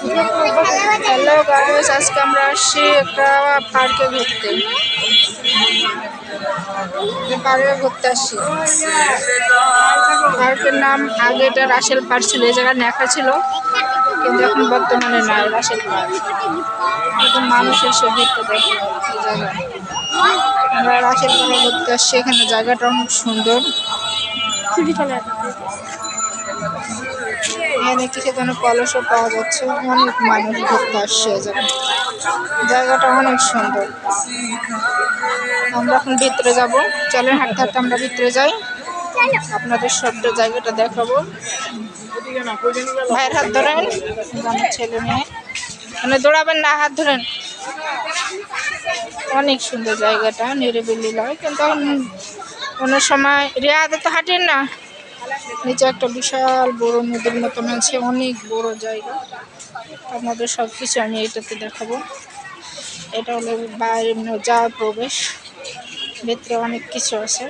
Hello guys, আজকে আমরা আসছি একটা পার্কে ঘুরতে। আসছি পার্কের নাম, আগে এটা রাসেল পার্ক ছিল, এই জায়গায় লেখা ছিল, কিন্তু এখন বর্তমানে নাই রাসেল পার্ক। এখন মানুষ এসে ঘুরতে দেখে এই জায়গায়। আমরা রাসেল পার্কে ঘুরতে আসছি, এখানে জায়গাটা অনেক সুন্দর। এখানে কিছু ধরনের কলসও পাওয়া যাচ্ছে, অনেক মানুষ ঘুরতে আসছে। জায়গাটা অনেক সুন্দর। আমরা এখন ভিতরে যাব, চলেন হাঁটতে হাঁটতে আমরা ভিতরে যাই, আপনাদের সবটা জায়গাটা দেখাবো। ভাইয়ের হাত ধরেন, আমার ছেলে মেয়ে মানে দৌড়াবেন না, হাত ধরেন। অনেক সুন্দর জায়গাটা, নিরিবিলি লাগে, কিন্তু কোনো সময় রিয়াদে তো হাঁটেন না। নিচে একটা বিশাল বড় নদীর মতন আছে, অনেক বড় জায়গা। আপনাদের সব কিছু আমি এটাতে দেখাবো। এটা হলো বাইরে যাওয়ার প্রবেশ, ভিতরে অনেক কিছু আছে,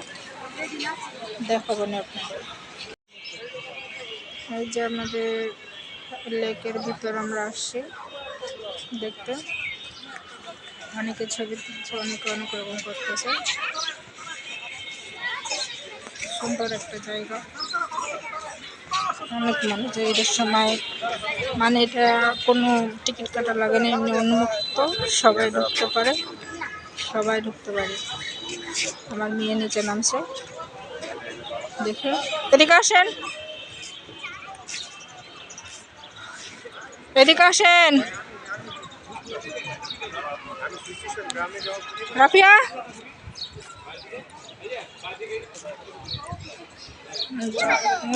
দেখাবো না আপনাদের। এই যে আমাদের লেকের ভিতর আমরা আসছি দেখতে, অনেকে ছবি তুলছে, অনেকে অনেক রকম করতেছে। সুন্দর একটা জায়গা, অনেক মানুষ ঈদের সময়, মানে এটা কোনো টিকিট কাটা লাগে না, এমনি উন্মুক্ত, সবাই ঢুকতে পারে, সবাই ঢুকতে পারে। আমার মেয়ে নিচে নামছে, দেখে এদিকে আসেন, এদিকে আসেন রাফিয়া।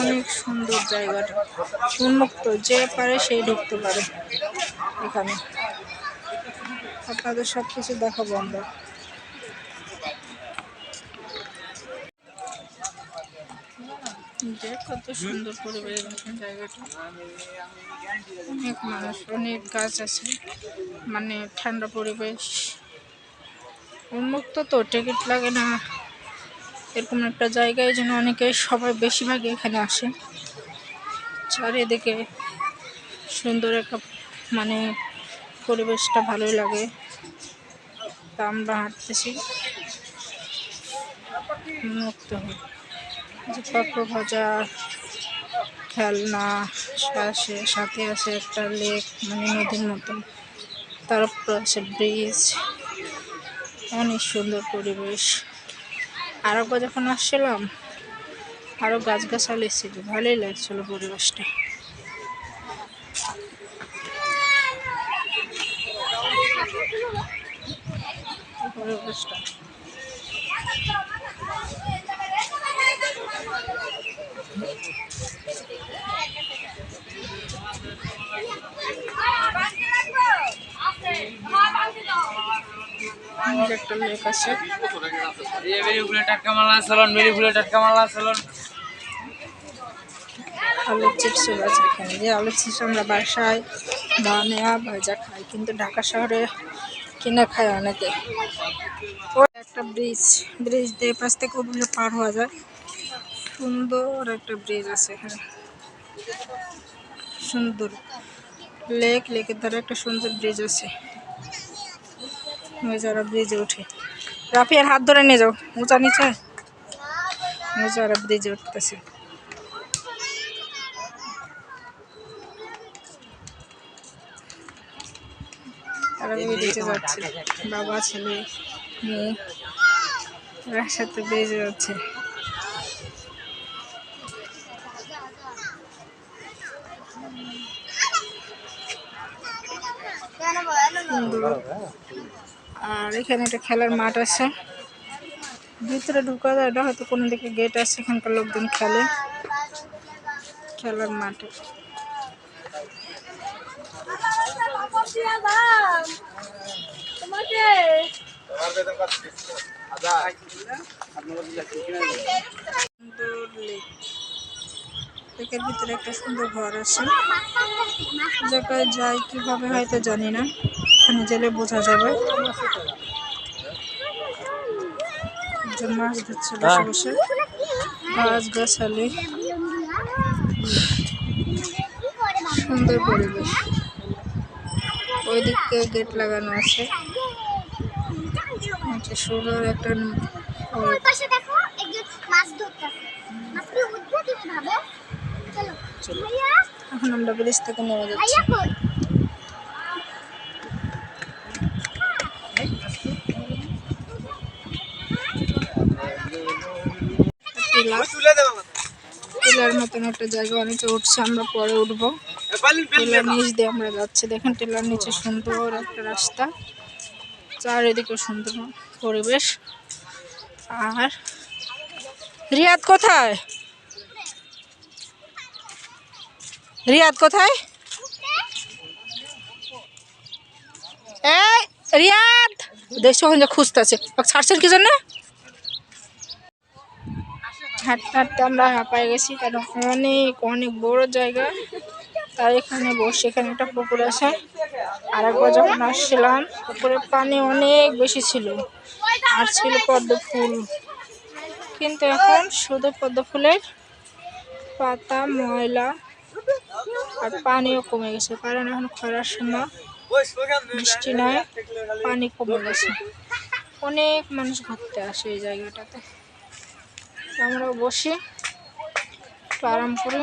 অনেক সুন্দর জায়গাটা, উন্মুক্ত, যে পারে সেই ঢুকতে পারে এখানে। আপনাদের সব কিছু দেখাবো আমরা। কত সুন্দর পরিবেশ জায়গাটা, অনেক মানুষ, অনেক গাছ আছে, মানে ঠান্ডা পরিবেশ, উন্মুক্ত, তো টিকিট লাগে না, এরকম একটা জায়গায় যেন অনেকে, সবাই বেশিরভাগই এখানে আসে। চারিদিকে সুন্দর একটা, মানে পরিবেশটা ভালোই লাগে। তা আমরা হাঁটতেছি মুক্ত হয়ে, যে পাপড় ভাজা খেলনা, সাথে আছে একটা লেক, মানে নদীর মতন, তার উপর আছে ব্রিজ, অনেক সুন্দর পরিবেশ। আর একবার যখন আসছিলাম আরো গাছগাছালি ছিল, ভালোই লাগছিল পরিবেশটা। পরিবেশটা একটা লেক আছে, আলুর চিপস আছে এখানে, যে আলুর চিপস আমরা বাসায় বানিয়ে ভাজা খাই, কিন্তু ঢাকা শহরে কিনে খায় অনেকে। ও একটা ব্রিজ, ব্রিজ দিয়ে পাশ থেকে ওগুলো পার হওয়া যায়, সুন্দর একটা ব্রিজ আছে এখানে, সুন্দর লেক, লেকের ধারে একটা সুন্দর ব্রিজ আছে, ওই যারা ব্রিজে উঠে। রাফিয়ার হাত ধরে নিয়ে যাও, উঁচা নিচে, ওই যারা ব্রিজে উঠতেছে। তারা ব্রিজে যাচ্ছে, বাবা ছেলে মেয়ে একসাথে ব্রিজে যাচ্ছে। আর এখানে একটা খেলার মাঠ আছে, ভিতরে ঢুকা যায়, এটা হয়তো কোনো দিকে গেট আছে, এখানকার লোকজন খেলে, খেলার মাঠে। লেকের ভিতরে একটা সুন্দর ঘর আছে, জায়গায় যাই কিভাবে হয়তো জানি না, এখানে গেলে বোঝা যাবে। মাছ ধরছে বসে বসে, গাছ গাছালি, সুন্দর পরিবেশ। ওইদিকে গেট লাগানো আছে। সুন্দর একটা এখন আমরা ব্রিজ থেকে নেমে যাচ্ছি। টিলার মতন একটা জায়গা অনেকে উঠছে, আমরা পরে উঠবো। টিলার নিচ দিয়ে আমরা যাচ্ছি। দেখেন টিলার নিচে সুন্দর একটা রাস্তা, চারিদিকে সুন্দর পরিবেশ। আর রিয়াদ কোথায়? রিয়াদ কোথায়? এই রিয়াদ দেখছো ওখানে খুঁজতেছে, ছাড়ছেন কি জন্য? হাঁটতে হাঁটতে আমরা হাঁপায়ে গেছি, কারণ অনেক অনেক বড় জায়গা। তাই এখানে বসে, এখানে একটা পুকুর আছে। আর একবার যখন আসছিলাম পুকুরের পানি অনেক বেশি ছিল, আর ছিল পদ্ম ফুল, কিন্তু এখন শুধু পদ্ম ফুলের পাতা ময়লা, আর পানিও কমে গেছে, কারণ এখন খরার সময়, বৃষ্টি নয়, পানি কমে গেছে। অনেক মানুষ ঘুরতে আসে এই জায়গাটাতে। আমরা বসি, একটু আরাম করি।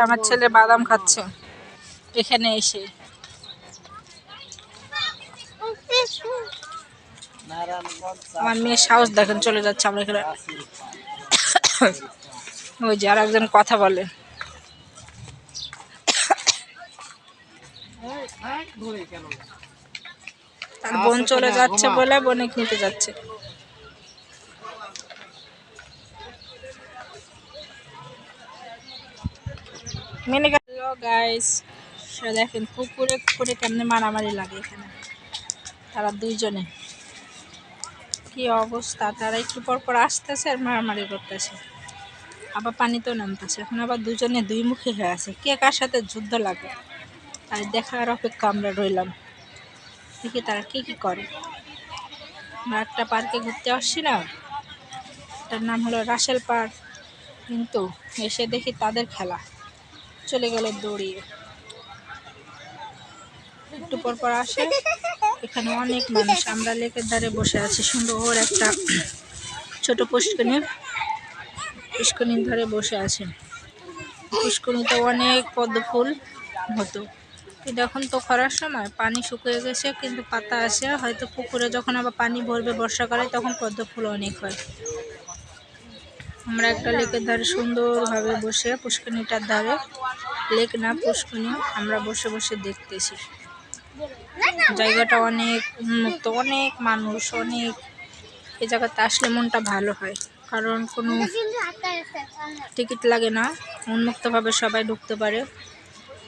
আমার ছেলে বাদাম খাচ্ছে এখানে এসে। আমার মেয়ের সাহস দেখেন, চলে যাচ্ছে আমরা এখানে। ওই যে আর একজন কথা বলে। তার বোন চলে যাচ্ছে বলে বোনে নিতে যাচ্ছে। হ্যালো গাইস, দেখেন পুকুরে পুকুরে কেমনে মারামারি লাগে এখানে। তারা দুইজনে কি অবস্থা, তারা একটু পর পর আসতেছে আর মারামারি করতেছে, আবার পানিতেও নামতেছে। এখন আবার দুজনে দুই মুখী হয়ে আছে, কে কার সাথে যুদ্ধ লাগে। তাই দেখার অপেক্ষা আমরা রইলাম, দেখি তারা কি কি করে। আমরা একটা পার্কে ঘুরতে আসছি না, তার নাম হলো রাসেল পার্ক, কিন্তু এসে দেখি তাদের খেলা, চলে গেল দৌড়িয়ে। একটু পর পর আসে, এখানে অনেক মানুষ। আমরা লেকের ধারে বসে আছি, সুন্দর একটা ছোট পুষ্করিণীর ধারে বসে আছে। পুষ্করিণীতে অনেক পদ্ম ফুল হতো, কিন্তু এখন তো খরার সময় পানি শুকিয়ে গেছে, কিন্তু পাতা আছে। হয়তো পুকুরে যখন আবার পানি ভরবে বর্ষাকালে, তখন পদ্ম ফুল অনেক হয়। আমরা একটা লেকের ধারে সুন্দরভাবে বসে, পুষ্করিণীটার ধারে, লেক না পুষ্করিণী, আমরা বসে বসে দেখতেছি। জায়গাটা অনেক উন্মুক্ত, অনেক মানুষ, অনেক। এই জায়গাতে আসলে মনটা ভালো হয়, কারণ কোনো টিকিট লাগে না, উন্মুক্তভাবে সবাই ঢুকতে পারে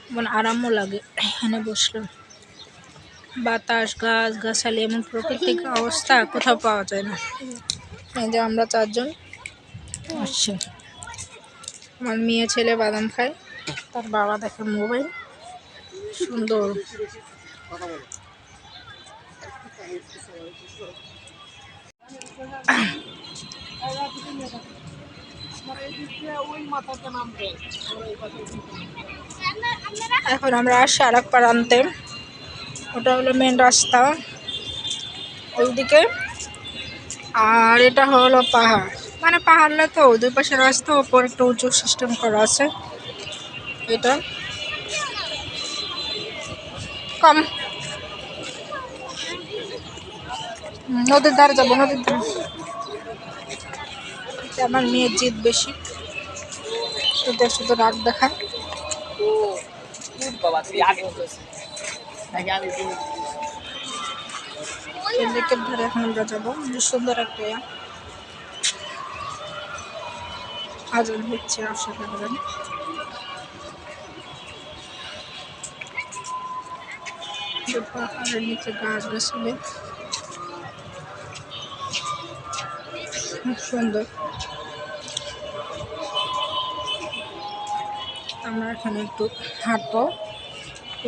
এবং আরামও লাগে। এখানে বসলে বাতাস, গাছ গাছালি, এমন প্রাকৃতিক অবস্থা কোথাও পাওয়া যায় না। এই যে আমরা চারজন আসছি, আমার মেয়ে ছেলে বাদাম খায়, তার বাবা দেখে মোবাইল। সুন্দর এখন আমরা আসছি আর এক প্রান্তে, ওটা হলো মেন রাস্তা ওইদিকে, আর এটা হলো পাহাড়। মানে পাহাড় না তো, দুই পাশে রাস্তা, ওপর একটা উঁচু সিস্টেম করা আছে। এটা কম নদীর ধারে যাবো, নদীর ধারে। আমার মেয়ের জিদ বেশি, শুধু শুধু রাগ দেখায়। লেকের ধারে এখন আমরা যাবো, সুন্দর একটা আজান হচ্ছে, অসাধারণ। পাহাড়ের নিচে গাছ গাছালি খুব সুন্দর। আমরা এখানে একটু হাঁটবো,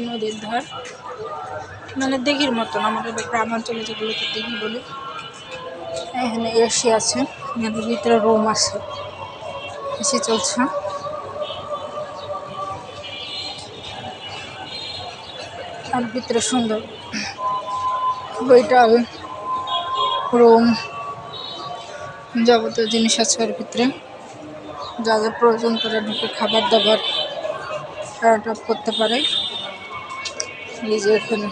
নদীর ধার, মানে দিঘির মতন, আমাদের গ্রামাঞ্চলে যেগুলোকে দিঘি বলি। এখানে এসি আছে, নদীর ভিতরে রুম আছে, এসি চলছে। আর ভিতরে সুন্দর বইটাল রুম, যাবতীয় জিনিস আছে এর ভিতরে, যা যা প্রয়োজন তারা ঢুকে খাবার দাবার অর্ডার করতে পারে। এই যে এখানে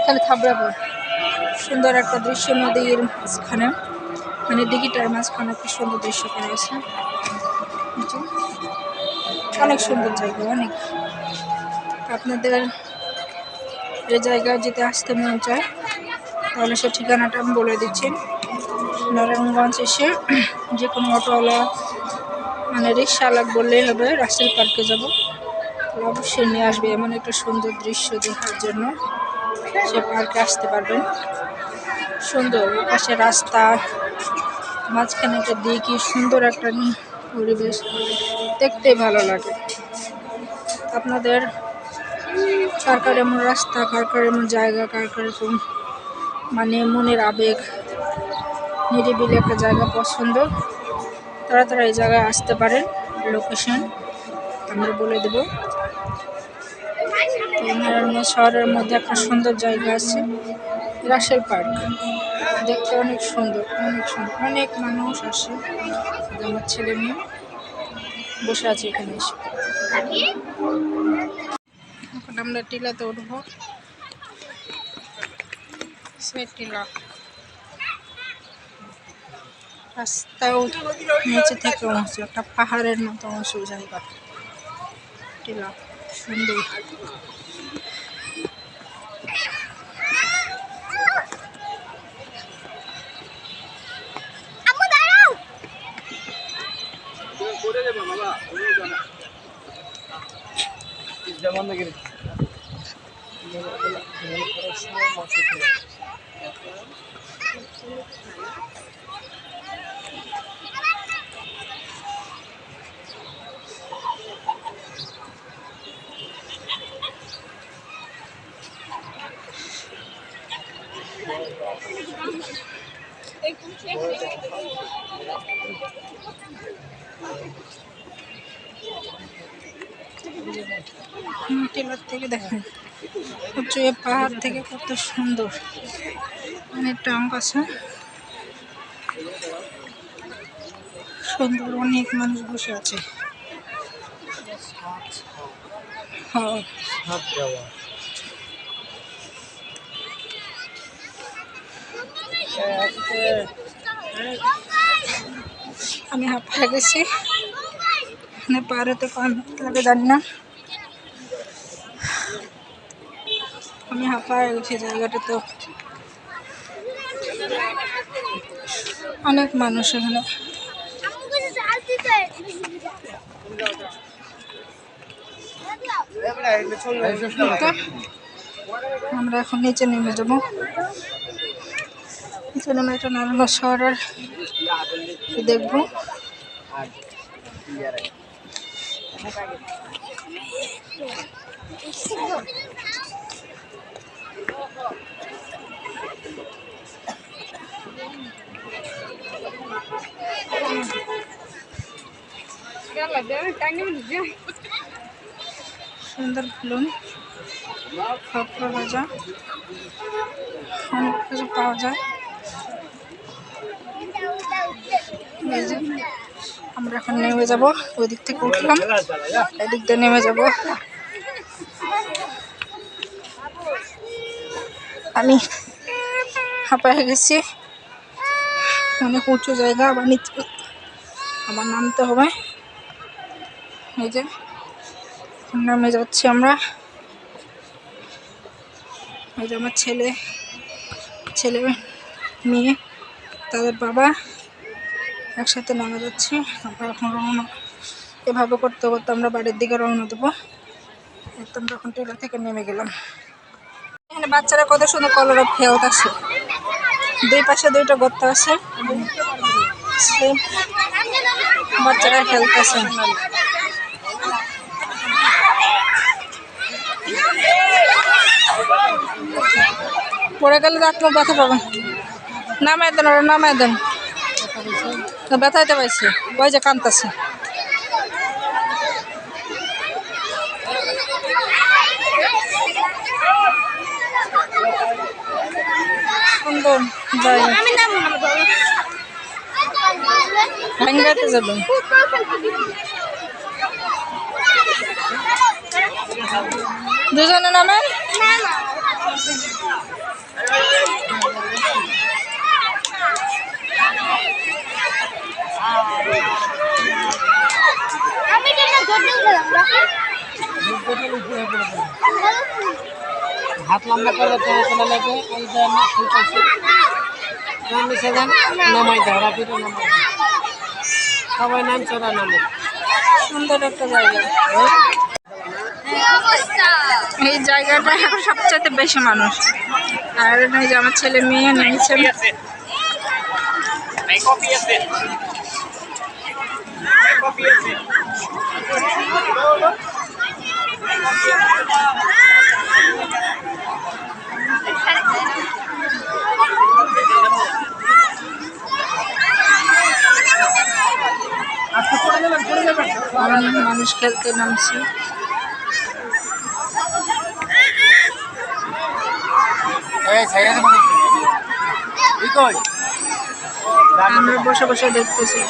এখানে থাবড়াবো সুন্দর একটা দৃশ্য, নদীর মাঝখানে, মানে দিঘিটার মাঝখানে একটা সুন্দর দৃশ্য করা আছে। অনেক সুন্দর জায়গা, অনেক। আপনাদের এই জায়গায় যেতে আসতে মন চায় তাহলে সে ঠিকানাটা আমি বলে দিচ্ছি। নারায়ণগঞ্জ এসে যে কোনো অটোওয়ালা মানে রিক্সাওয়ালা বললেই হবে রাসেল পার্কে যাব, অবশ্যই নিয়ে আসবে। এমন একটা সুন্দর দৃশ্য দেখার জন্য সে পার্কে আসতে পারবেন। সুন্দর পাশে রাস্তা, মাঝখানে একটা দিঘি, সুন্দর একটা পরিবেশ, দেখতেই ভালো লাগে। আপনাদের কার কার এমন রাস্তা, কার কার এমন জায়গা, কার কার এরকম মানে মনের আবেগ, নিরিবিলি একটা জায়গা পছন্দ, তারা তারা এই জায়গায় আসতে পারেন। লোকেশন আমরা বলে দেব। নারায়ণগঞ্জ শহরের মধ্যে একটা সুন্দর জায়গা আছে রাসেল পার্ক, দেখতে অনেক সুন্দর, অনেক সুন্দর। অনেক মানুষ আসে, আমার ছেলে মেয়ে বসে আছে এখানে এসে। এখন আমরা টিলাতে উঠবো, সে টিলা রাস্তাও নিচে থেকে উঁচু, একটা পাহাড়ের মতো উঁচু জায়গা। টিলা সুন্দর। টিলার থেকে দেখেন উঁচু পাহাড় থেকে কত সুন্দর, অনেক টাম আছে, সুন্দর। অনেক মানুষ বসে আছে। আমি হাঁপিয়ে গেছি, এখানে পার হতে লাগে জানি না, আমি হাঁপায় গেছি। জায়গাটা তো অনেক মানুষ এখানে। আমরা এখন নিচে নেমে যাবো। নিচে নেমে একটা নারায়ণগঞ্জ শহরের দেখবো। সুন্দর ফুলন ভাজা, অনেক কিছু পাওয়া যায়। আমরা এখন নেমে যাব, ওই দিক থেকে উঠলাম, এদিক দিয়ে নেমে যাব। আমি হাঁপায়ে গেছি, অনেক উঁচু জায়গা, আবার নিচে আবার নামতে হবে। এই যে নামে যাচ্ছি আমরা। এই যে আমার ছেলে মেয়ে তাদের বাবা একসাথে নামে যাচ্ছি। আমরা এখন রওনা, এভাবে করতে করতে আমরা বাড়ির দিকে রওনা দেবো। একদম যখন টিলা থেকে নেমে গেলাম, এখানে বাচ্চারা কত সুন্দর কলরব খেলতে আছে, দুই পাশে দুইটা গর্ত আছে, বাচ্চারা খেলতেছে। পড়ে গেলে তো আপনার ব্যথা পাবেন, নামাই দেন, ওরা নামাই দেন, ব্যথাইতে পাইছে, ওই যে কাঁদতেছে। সুন্দর জায়গা। ভাঙ্গাতে যাবেন? দুজনে নামেন। হাত লম্বা করে চলা লাগে ওই জন্য ঠিক আছে নিচে যান নামাই দাও রাপিটা নামাই দাও সবাই নাম চড়া নামে সুন্দর একটা জায়গা। এই জায়গাটা এখন সবচেয়ে বেশি মানুষ। আর এই যে আমার ছেলে মেয়ে নেমেছে। অনেক মানুষ খেলতে নামছে। আমরা বসে বসে দেখতেছি।